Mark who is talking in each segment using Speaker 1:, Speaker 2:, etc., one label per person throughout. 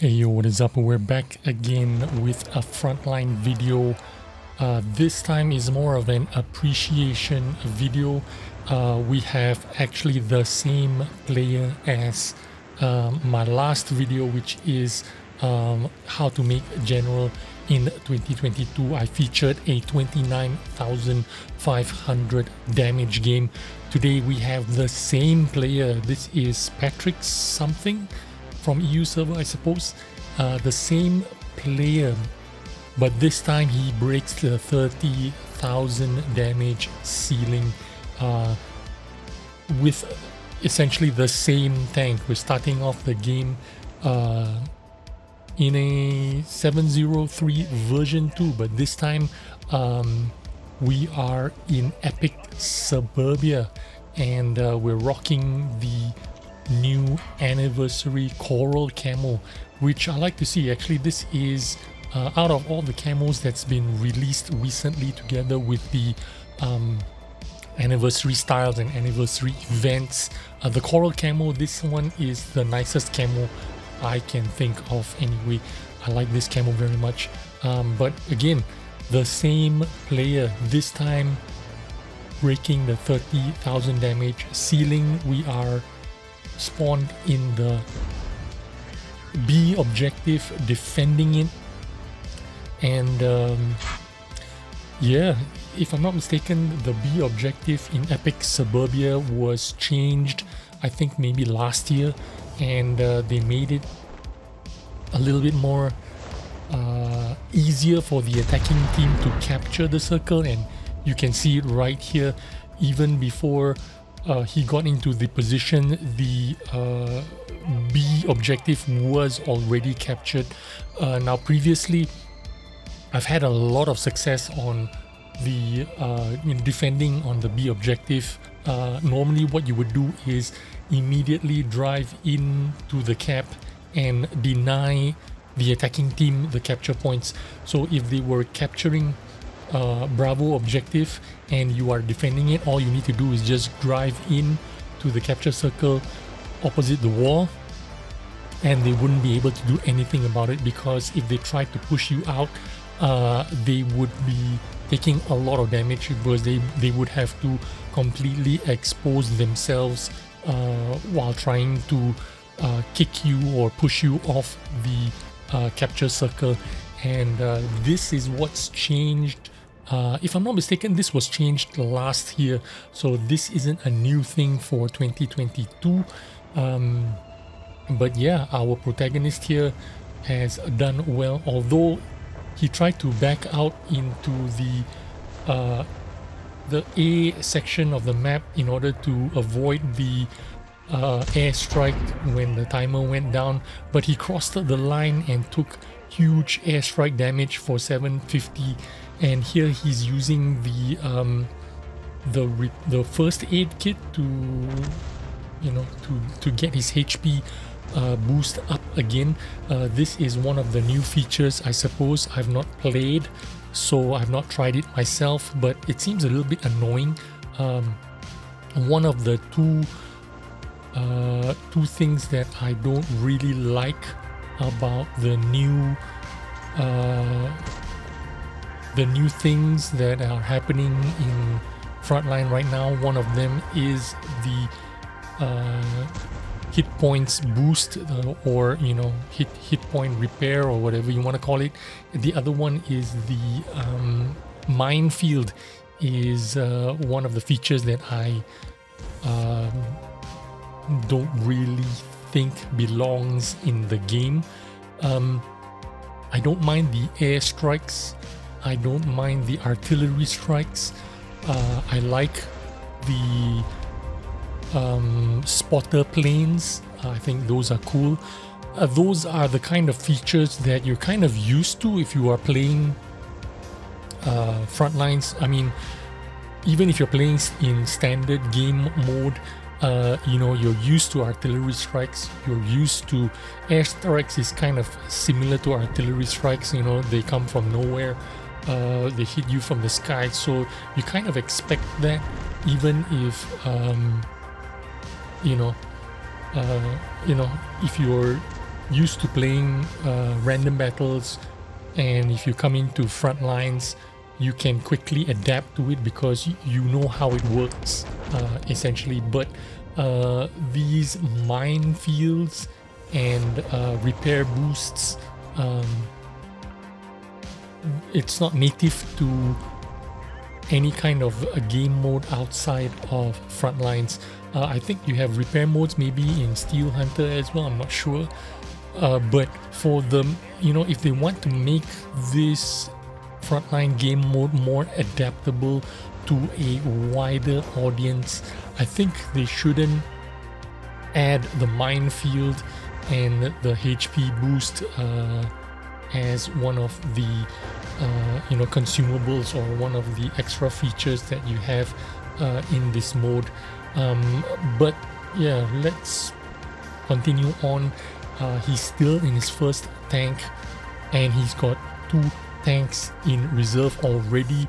Speaker 1: Hey yo, what is up? We're back again with a Frontline video. This time is more of an appreciation video. We have actually the same player as my last video, which is how to make general in 2022. I featured a 29,500 damage game. Today we have the same player. This is Patrick something from EU server, I suppose. The same player, but this time he breaks the 30,000 damage ceiling with essentially the same tank. We're starting off the game in a 703 version 2, but this time we are in Epic Suburbia, and we're rocking the new anniversary coral camo, which I like to see. Actually, this is out of all the camos that's been released recently together with the anniversary styles and anniversary events, the coral camo, this one is the nicest camo I can think of anyway. I like this camo very much. But again, the same player, this time breaking the 30,000 damage ceiling. We are spawned in the B objective, defending it, and yeah, if I'm not mistaken, the B objective in Epic Suburbia was changed, I think maybe last year, and they made it a little bit more easier for the attacking team to capture the circle, and you can see it right here. Even before he got into the position, the B objective was already captured. Now previously I've had a lot of success on the defending on the B objective. Normally what you would do is immediately drive into the cap and deny the attacking team the capture points. So if they were capturing Bravo objective and you are defending it, all you need to do is just drive in to the capture circle opposite the wall, and they wouldn't be able to do anything about it, because if they tried to push you out, they would be taking a lot of damage, because they would have to completely expose themselves while trying to kick you or push you off the capture circle. And this is what's changed. If I'm not mistaken, this was changed last year, so this isn't a new thing for 2022. But yeah, our protagonist here has done well, although he tried to back out into the A section of the map in order to avoid the airstrike when the timer went down, but he crossed the line and took huge airstrike damage for 750. And here he's using the first aid kit to, you know, to get his HP boost up again. This is one of the new features, I suppose. I've not played, so I've not tried it myself, but it seems a little bit annoying. One of the two things that I don't really like about the new things that are happening in Frontline right now, one of them is the hit points boost, or you know, hit point repair, or whatever you want to call it. The other one is the minefield, is one of the features that I don't really think belongs in the game. I don't mind the air strikes, I don't mind the artillery strikes. I like the spotter planes. I think those are cool. Those are the kind of features that you're kind of used to if you are playing Frontlines. I mean, even if you're playing in standard game mode, you know, you're used to artillery strikes, you're used to air strikes. Is kind of similar to artillery strikes, you know, they come from nowhere, they hit you from the sky, so you kind of expect that, even if you know, if you're used to playing random battles, and if you come into Frontlines, you can quickly adapt to it because you know how it works, essentially. But these minefields and repair boosts, it's not native to any kind of a game mode outside of Frontlines. I think you have repair modes maybe in Steel Hunter as well, I'm not sure. But for them, you know, if they want to make this Frontline game mode more adaptable to a wider audience, I think they shouldn't add the minefield and the HP boost as one of the you know, consumables or one of the extra features that you have in this mode. But yeah, let's continue on. He's still in his first tank, and he's got 2 tanks in reserve already.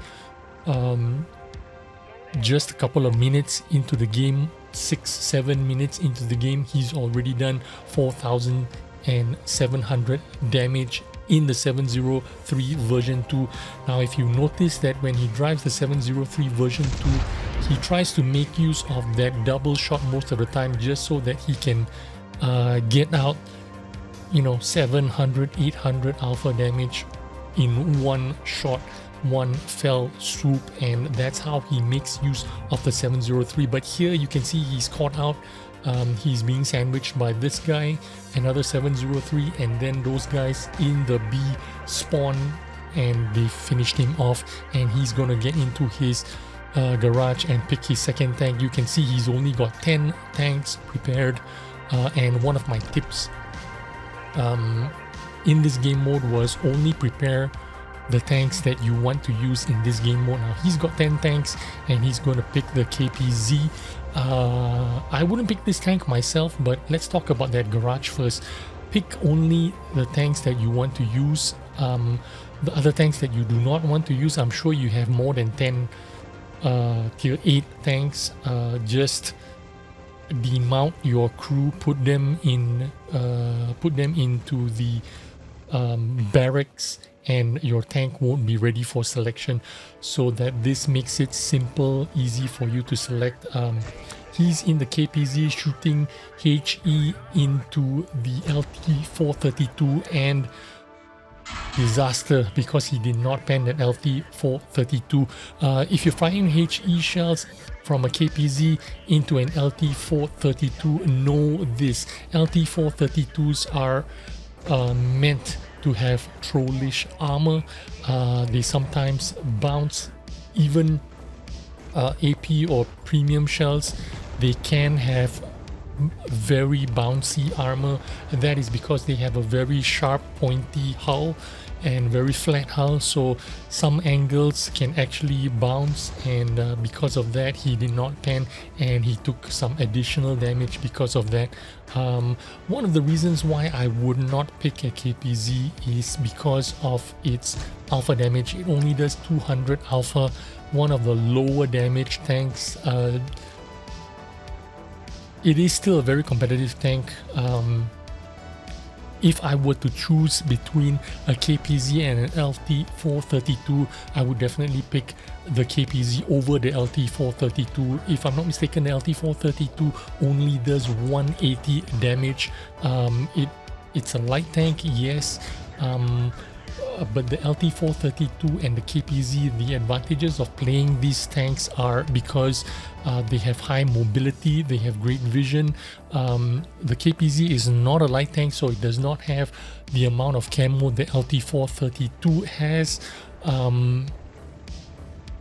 Speaker 1: Just a couple of minutes into the game, 6-7 minutes into the game, he's already done 4,700 damage in the 703 version 2. Now if you notice that when he drives the 703 version 2, he tries to make use of that double shot most of the time, just so that he can get out, you know, 700, 800 alpha damage in one shot, one fell swoop, and that's how he makes use of the 703. But here you can see he's caught out. He's being sandwiched by this guy, another 703, and then those guys in the B spawn, and they finished him off, and he's gonna get into his garage and pick his second tank. You can see he's only got 10 tanks prepared, and one of my tips in this game mode was only prepare the tanks that you want to use in this game mode. Now he's got 10 tanks and he's going to pick the KPZ. I wouldn't pick this tank myself, but let's talk about that garage first. Pick only the tanks that you want to use. The other tanks that you do not want to use, I'm sure you have more than 10 tier 8 tanks. Just demount your crew, put them into the barracks, and your tank won't be ready for selection, so that this makes it simple, easy for you to select. He's in the KPZ shooting HE into the LT-432, and disaster because he did not pen that LT-432. If you're firing HE shells from a KPZ into an LT-432, know this: LT-432s are meant to have trollish armor. They sometimes bounce. Even AP or premium shells, they can have very bouncy armor. That is because they have a very sharp, pointy hull and very flat hull, so some angles can actually bounce, and because of that he did not pen, and he took some additional damage because of that. One of the reasons why I would not pick a KPZ is because of its alpha damage. It only does 200 alpha, one of the lower damage tanks. It is still a very competitive tank. If I were to choose between a KPZ and an LT-432, I would definitely pick the KPZ over the LT-432. If I'm not mistaken, the LT-432 only does 180 damage. It's a light tank, yes, but the LT-432 and the KPZ, the advantages of playing these tanks are because they have high mobility, they have great vision. The KPZ is not a light tank, so it does not have the amount of camo the LT-432 has.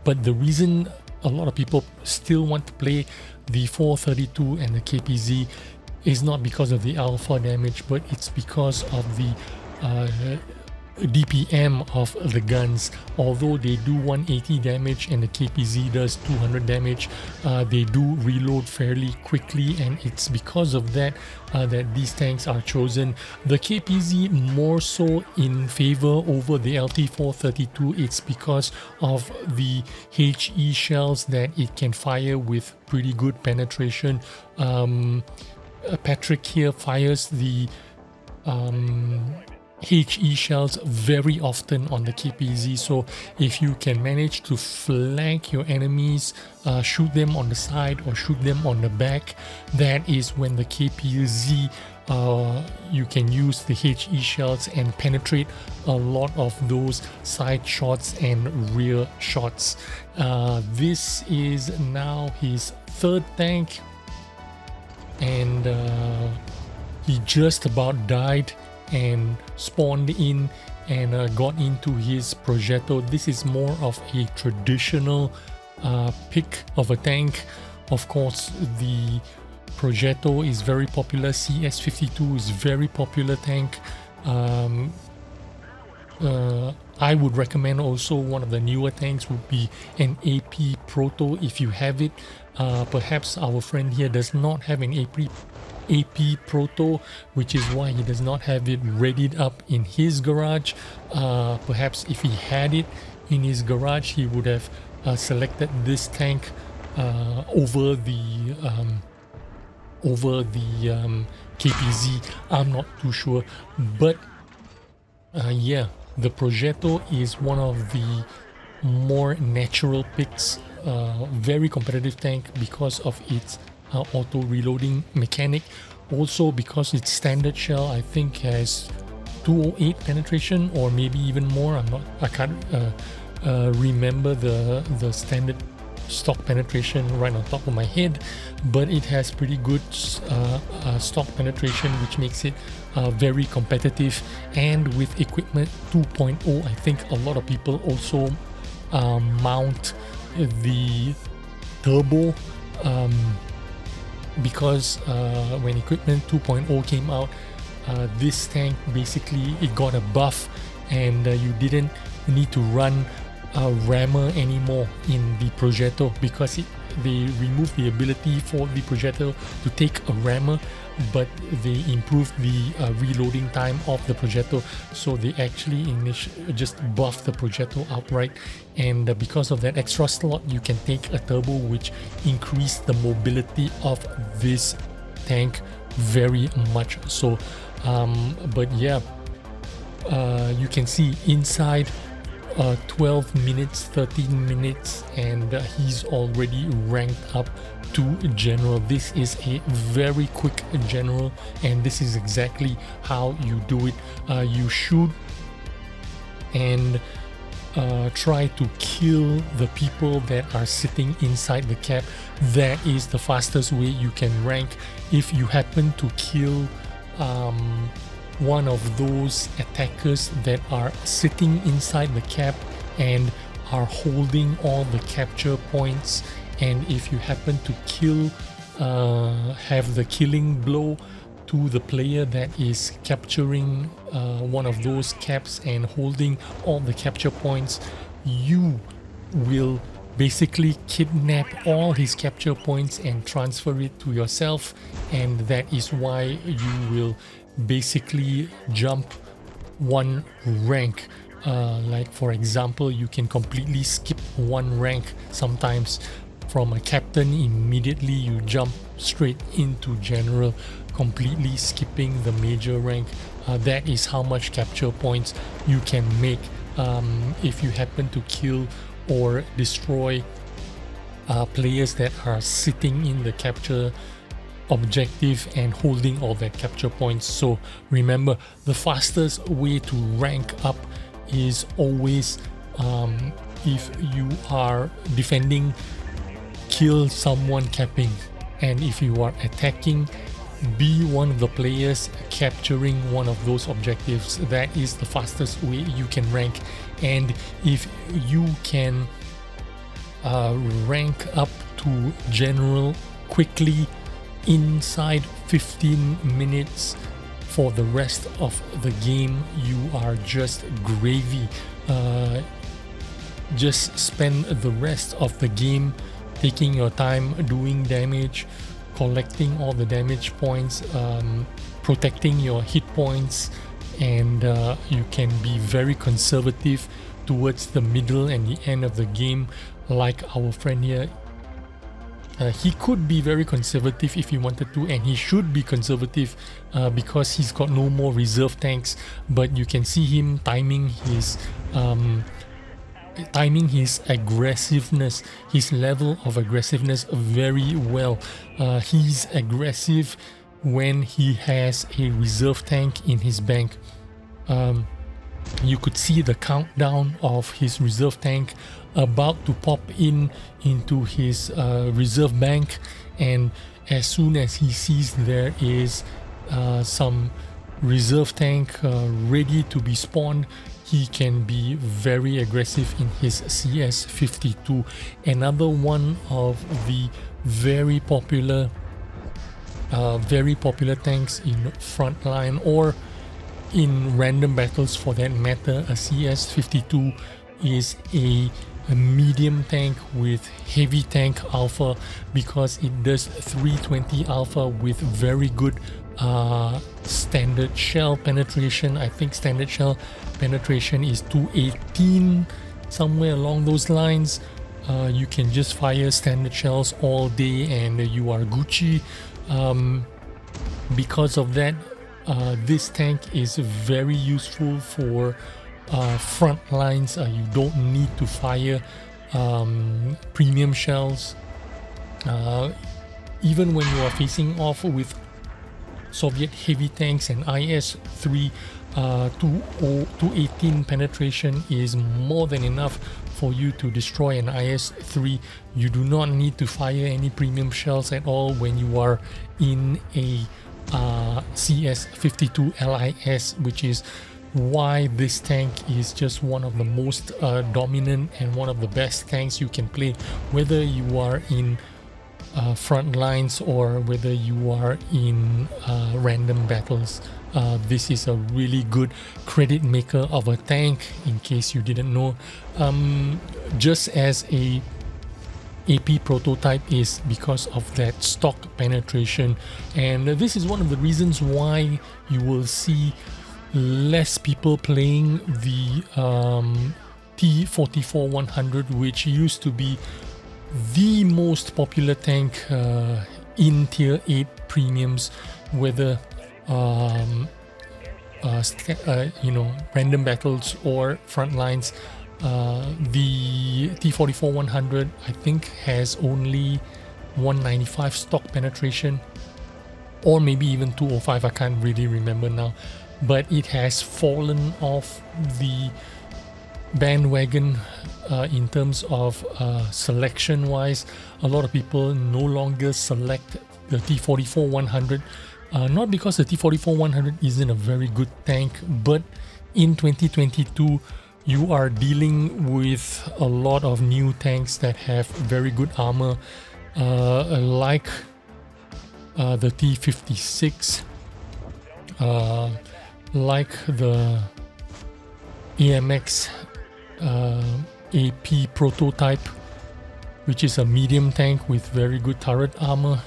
Speaker 1: But the reason a lot of people still want to play the 432 and the KPZ is not because of the alpha damage, but it's because of the DPM of the guns. Although they do 180 damage and the KPZ does 200 damage, they do reload fairly quickly, and it's because of that that these tanks are chosen. The KPZ more so in favor over the LT-432. It's because of the HE shells that it can fire with pretty good penetration. Patrick here fires the HE shells very often on the KPZ, so if you can manage to flank your enemies, shoot them on the side or shoot them on the back, that is when the KPZ you can use the HE shells and penetrate a lot of those side shots and rear shots. This is now his third tank, and he just about died and spawned in and got into his Progetto. This is more of a traditional pick of a tank. Of course, the Progetto is very popular. CS52 is very popular tank. I would recommend also one of the newer tanks would be an AP Proto if you have it. Perhaps our friend here does not have an AP Proto, which is why he does not have it readied up in his garage. Perhaps if he had it in his garage, he would have selected this tank over the KPZ. I'm not too sure, but yeah, the Progetto is one of the more natural picks. Very competitive tank because of its auto reloading mechanic, also because its standard shell I think has 208 penetration or maybe even more. I can't remember the standard stock penetration right on top of my head, but it has pretty good stock penetration, which makes it very competitive. And with equipment 2.0, I think a lot of people also mount the turbo, because when equipment 2.0 came out, this tank basically it got a buff, and you didn't need to run a rammer anymore in the Progetto, because they removed the ability for the Progetto to take a rammer, but they improved the reloading time of the Progetto, so they actually just buffed the Progetto outright. And because of that extra slot, you can take a turbo, which increased the mobility of this tank very much so. But yeah, you can see inside 12 minutes, 13 minutes, and he's already ranked up to general. This is a very quick general, and this is exactly how you do it. You shoot and try to kill the people that are sitting inside the cap. That is the fastest way you can rank. If you happen to kill one of those attackers that are sitting inside the cap and are holding all the capture points, and if you happen to kill, have the killing blow to the player that is capturing one of those caps and holding all the capture points, you will basically kidnap all his capture points and transfer it to yourself, and that is why you will basically jump one rank. Like for example, you can completely skip one rank sometimes. From a captain, immediately you jump straight into general, completely skipping the major rank. That is how much capture points you can make if you happen to kill or destroy players that are sitting in the capture objective and holding all their capture points. So remember, the fastest way to rank up is always, if you are defending, kill someone capping, and if you are attacking, be one of the players capturing one of those objectives. That is the fastest way you can rank. And if you can rank up to general quickly inside 15 minutes for the rest of the game, you are just gravy. Just spend the rest of the game taking your time doing damage, collecting all the damage points, protecting your hit points, and you can be very conservative towards the middle and the end of the game, like our friend here He could be very conservative if he wanted to, and he should be conservative because he's got no more reserve tanks. But you can see him timing his aggressiveness, his level of aggressiveness very well. He's aggressive when he has a reserve tank in his bank. You could see the countdown of his reserve tank about to pop into his reserve bank, and as soon as he sees there is some reserve tank ready to be spawned, he can be very aggressive in his CS52. Another one of the very popular tanks in Frontline or in random battles for that matter. A CS52 is a medium tank with heavy tank alpha because it does 320 alpha with very good standard shell penetration. I think standard shell penetration is 218, somewhere along those lines. You can just fire standard shells all day and you are Gucci. Because of that, this tank is very useful for front lines. You don't need to fire premium shells. Even when you are facing off with Soviet heavy tanks and IS-3, 218 penetration is more than enough for you to destroy an IS-3. You do not need to fire any premium shells at all when you are in a CS52 LIS, which is why this tank is just one of the most dominant and one of the best tanks you can play, whether you are in front lines or whether you are in random battles. This is a really good credit maker of a tank, in case you didn't know. Just as a AP prototype is, because of that stock penetration, and this is one of the reasons why you will see less people playing the T-44-100, which used to be the most popular tank in tier 8 premiums, whether random battles or front lines. The T-44-100 I think has only 195 stock penetration, or maybe even 205, I can't really remember now, but it has fallen off the bandwagon in terms of selection wise. A lot of people no longer select the T-44-100, not because the T-44-100 isn't a very good tank, but in 2022 you are dealing with a lot of new tanks that have very good armor, like the T-56, like the AMX AP prototype, which is a medium tank with very good turret armor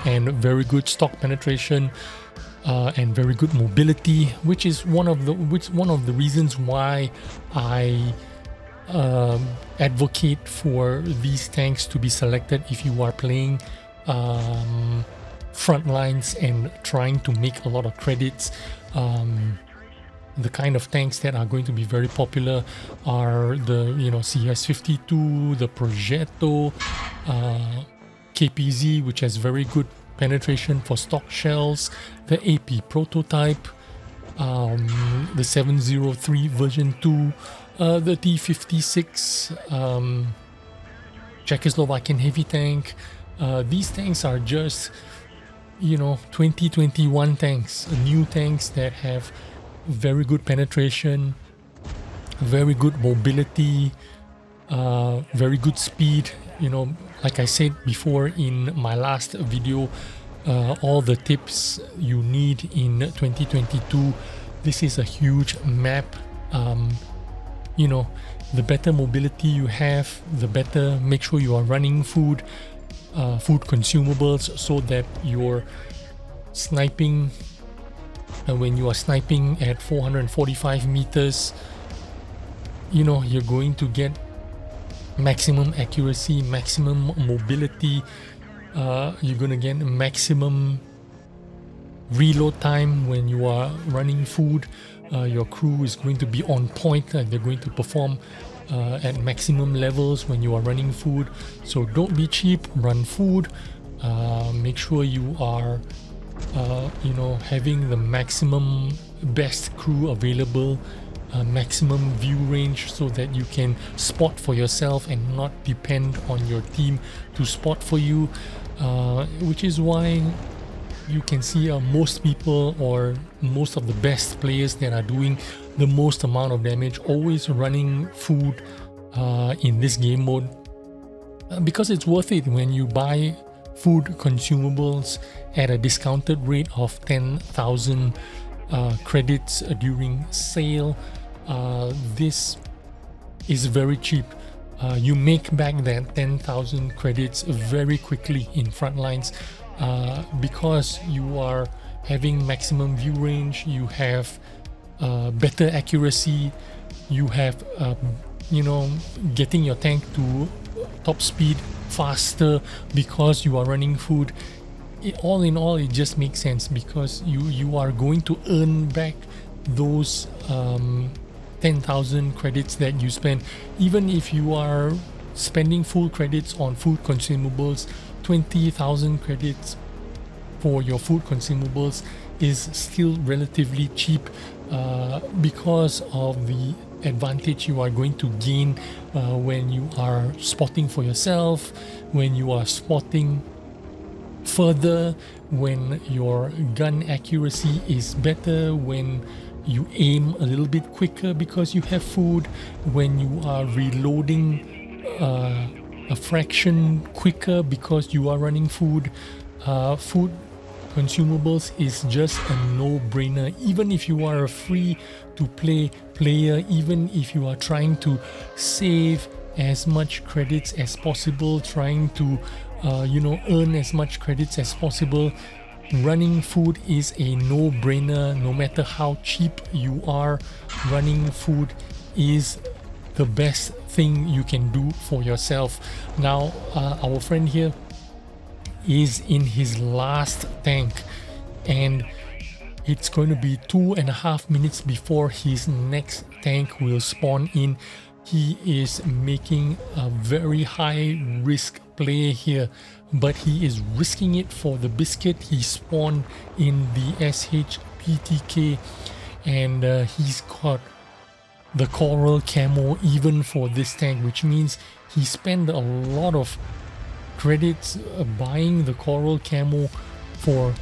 Speaker 1: and very good stock penetration and very good mobility, which is one of the reasons why I advocate for these tanks to be selected if you are playing front lines and trying to make a lot of credits. The kind of tanks that are going to be very popular are the CS52, the Progetto, KPZ, which has very good penetration for stock shells, the AP prototype, the 703 version 2, the T-56, Czechoslovakian heavy tank. These tanks are just 2021 tanks, new tanks that have very good penetration, very good mobility, very good speed. Like I said before in my last video, all the tips you need in 2022. This is a huge map. The better mobility you have, the better. Make sure you are running food consumables, so that you're sniping. When you are sniping at 445 meters, you're going to get maximum accuracy, maximum mobility. You're gonna get maximum reload time when you are running food. Your crew is going to be on point, and they're going to perform at maximum levels when you are running food. So don't be cheap, run food. Make sure you are having the maximum best crew available, maximum view range, so that you can spot for yourself and not depend on your team to spot for you, which is why you can see most people, or most of the best players that are doing the most amount of damage, always running food in this game mode, because it's worth it. When you buy food consumables at a discounted rate of 10,000 credits during sale, this is very cheap. You make back that 10,000 credits very quickly in Frontlines, because you are having maximum view range, you have better accuracy, you have getting your tank to top speed faster because you are running food. All in all, it just makes sense, because you are going to earn back those 10,000 credits that you spend. Even if you are spending full credits on food consumables, 20,000 credits for your food consumables is still relatively cheap, because of the advantage you are going to gain when you are spotting for yourself, when you are spotting further, when your gun accuracy is better, when you aim a little bit quicker because you have food, when you are reloading a fraction quicker because you are running food. Food consumables is just a no-brainer. Even if you are a free-to-play player, even if you are trying to save as much credits as possible, trying to earn as much credits as possible, running food is a no-brainer. No matter how cheap you are, running food is the best thing you can do for yourself. Now, our friend here is in his last tank, and it's going to be 2.5 minutes before his next tank will spawn in. He is making a very high risk play here, but he is risking it for the biscuit. He spawned in the SHPTK, and he's got the coral camo even for this tank, which means he spent a lot of credits buying the coral camo for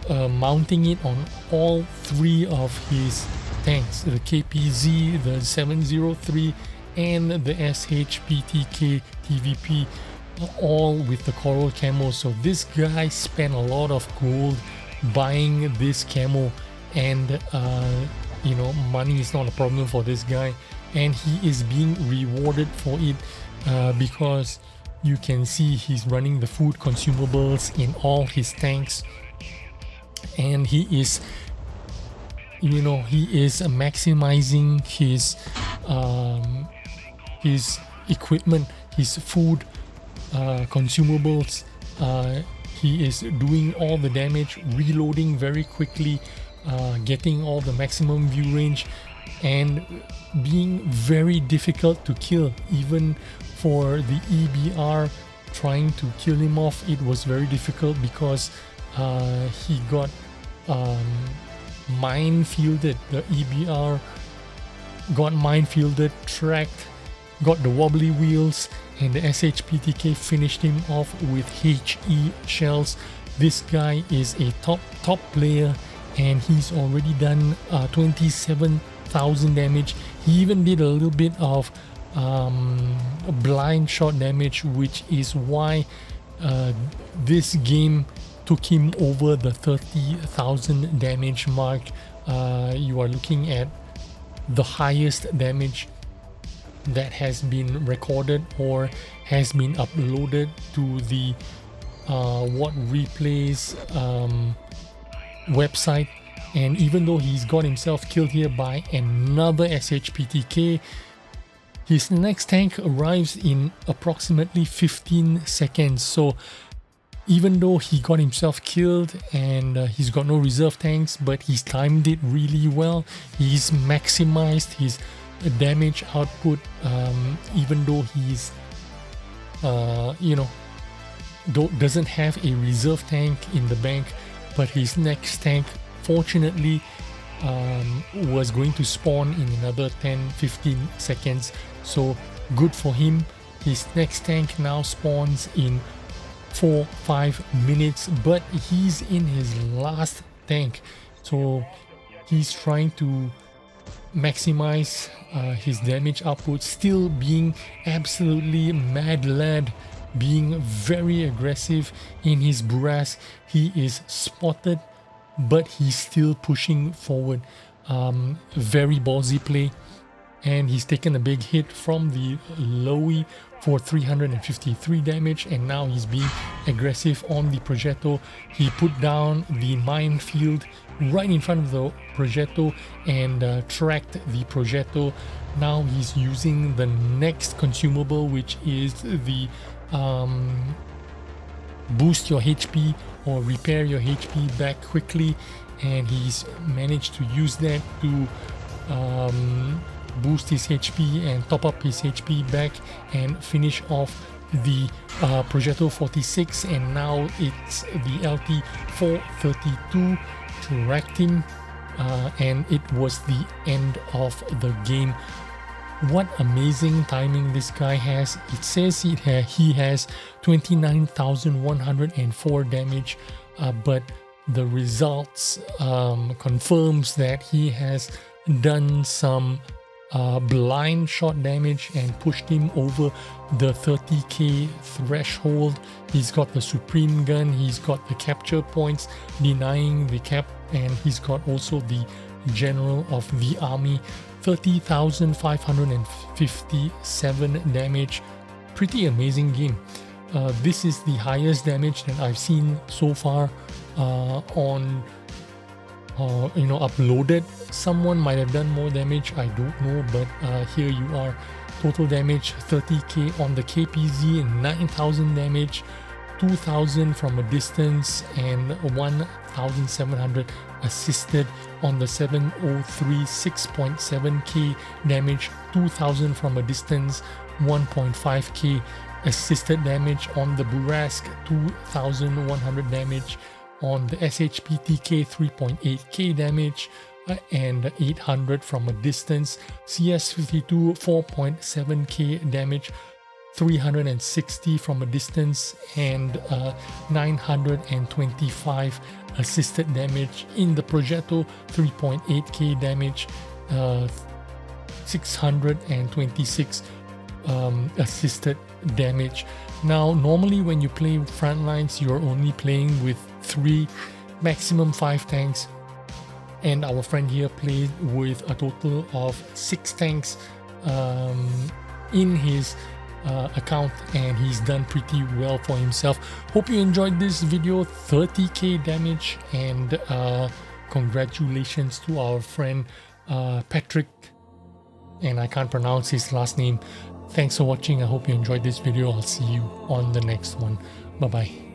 Speaker 1: mounting it on all three of his tanks, the KPZ, the 703 and the SHPTK TVP, all with the coral camo. So this guy spent a lot of gold buying this camo, and money is not a problem for this guy, and he is being rewarded for it, because you can see he's running the food consumables in all his tanks, and he is maximizing his equipment, his food consumables. He is doing all the damage, reloading very quickly, getting all the maximum view range, and being very difficult to kill. Even for the EBR trying to kill him off, it was very difficult because he got minefielded. The EBR got minefielded, tracked, got the wobbly wheels, and the SHPTK finished him off with HE shells. This guy is a top player, and he's already done 27,000 damage. He even did a little bit of blind shot damage, which is why this game took him over the 30,000 damage mark. You are looking at the highest damage that has been recorded or has been uploaded to the What Replays website. And even though he's got himself killed here by another SHPTK, His next tank arrives in approximately 15 seconds. So even though he got himself killed and he's got no reserve tanks, but he's timed it really well. He's maximized his damage output, even though he's doesn't have a reserve tank in the bank. But his next tank fortunately was going to spawn in another 10-15 seconds, so good for him. His next tank now spawns in 4-5 minutes, but he's in his last tank, so he's trying to maximize his damage output, still being absolutely mad lad, being very aggressive in his Buras. He is spotted, but he's still pushing forward. Very ballsy play, and he's taken a big hit from the Lowy for 353 damage, and now he's being aggressive on the Progetto. He put down the minefield right in front of the Progetto and tracked the Progetto. Now he's using the next consumable, which is the boost your HP or repair your HP back quickly, and he's managed to use that to boost his HP and top up his HP back and finish off the Progetto 46. And now it's the LT 432 tracked him, and it was the end of the game. What amazing timing this guy has. It says he has 29,104 damage, but the results confirms that he has done some blind shot damage and pushed him over the 30k threshold. He's got the Supreme Gun, he's got the capture points denying the cap, and he's got also the General of the Army. 30,557 damage. Pretty amazing game. This is the highest damage that I've seen so far on uploaded. Someone might have done more damage, I don't know, but here you are. Total damage 30k on the KPZ, 9,000 damage, 2,000 from a distance, and 1,700 assisted on the 703, 6.7k damage, 2,000 from a distance, 1.5k assisted damage on the Burask, 2,100 damage on the SHPTK, 3.8k damage, and 800 from a distance. CS52, 4.7k damage, 360 from a distance, and 925 assisted damage. In the Progetto, 3.8k damage, 626 assisted damage. Now, normally when you play Frontlines, you're only playing with 3, maximum 5 tanks, and our friend here played with a total of 6 tanks in his account, and he's done pretty well for himself. Hope you enjoyed this video. 30k damage, and congratulations to our friend Patrick, and I can't pronounce his last name. Thanks for watching. I hope you enjoyed this video. I'll see you on the next one. Bye bye.